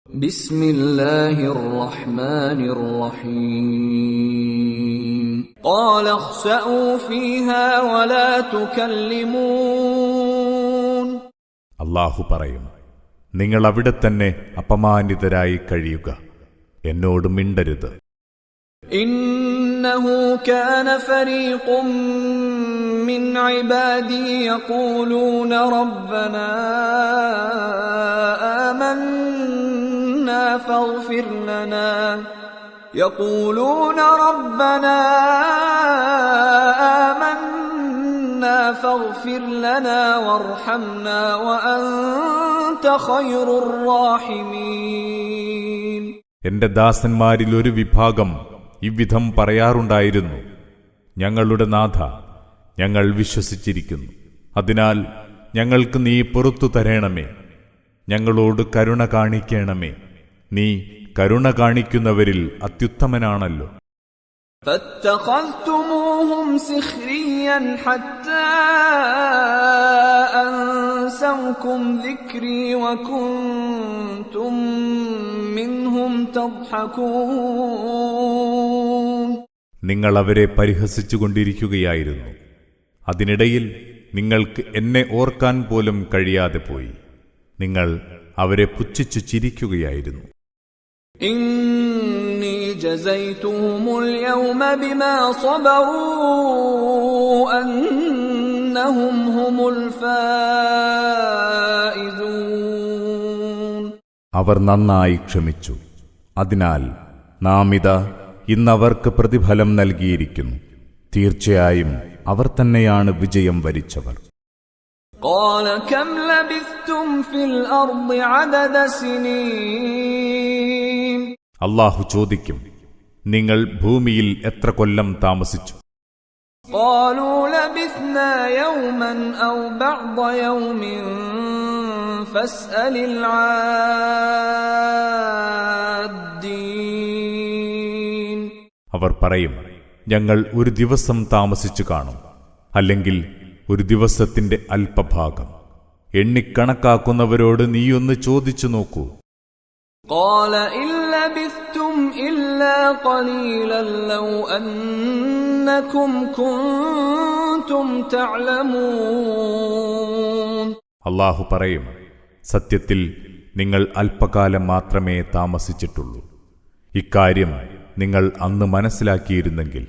بسم الله الرحمن الرحيم قال اخسأوا فيها ولا تكلمون അല്ലാഹു പറയും, നിങ്ങൾ അവിടെ തന്നെ അപമാനിതരായി കഴിയുക, എന്നോട് മിണ്ടരുത്. إنه كان فريق من عبادي يقولون ربنا آمنا فاغفر لنا وارحمنا وأنت خير الراحمين. എന്റെ ദാസന്മാരിൽ ഒരു വിഭാഗം ഇவ்விധം പറയാറുണ്ടായിരുന്നു, ഞങ്ങളുടെ നാഥ, ഞങ്ങൾ വിശ്വസിച്ചിരിക്കുന്നു, അതിനാൽ ഞങ്ങൾക്ക് നീ പുറത്തു തരണമേ, ഞങ്ങളോട് കരുണ കാണിക്കണമേ, നീ കരുണ കാണിക്കുന്നവരിൽ അത്യുത്തമനാണല്ലോ. فاتخذتموهم سخريا حتى أنسوكم ذكري وكنتم منهم تضحكون. നിങ്ങൾ അവരെ പരിഹസിച്ചുകൊണ്ടിരിക്കുകയായിരുന്നു, അതിനിടയിൽ നിങ്ങൾക്ക് എന്നെ ഓർക്കാൻ പോലും കഴിയാതെ പോയി, നിങ്ങൾ അവരെ പുച്ഛിച്ചു ചിരിക്കുകയായിരുന്നു. إني جزيتهم اليوم بما صبروا أنهم هم الفائزون. അവർ നന്നായി ക്ഷമിച്ചു, അതിനാൽ നാം ഇതാ ഇന്നവർക്ക് പ്രതിഫലം നൽകിയിരിക്കുന്നു, തീർച്ചയായും അവർ തന്നെയാണ് വിജയം വരിച്ചവർ. قال كم لبثتم في الأرض عدد سنين. അല്ലാഹു ചോദിക്കും, നിങ്ങൾ ഭൂമിയിൽ എത്ര കൊല്ലം താമസിച്ചു? قالوا لبثنا يوما أو بعض يوم فاسأل العادين. അവർ പറയും, ഞങ്ങൾ ഒരു ദിവസം താമസിച്ചു കാണും, അല്ലെങ്കിൽ ഒരു ദിവസത്തിന്റെ അല്പഭാഗം. എണ്ണിക്കണക്കാക്കുന്നവരോട് നീയൊന്ന് ചോദിച്ചു നോക്കൂ. قال إن لبثتم إلا قليلا لو أنكم كنتم تعلمون. അല്ലാഹു പറയും, സത്യത്തിൽ നിങ്ങൾ അല്പകാലം മാത്രമേ താമസിച്ചിട്ടുള്ളൂ, ഇക്കാര്യം നിങ്ങൾ അന്ന് മനസ്സിലാക്കിയിരുന്നെങ്കിൽ.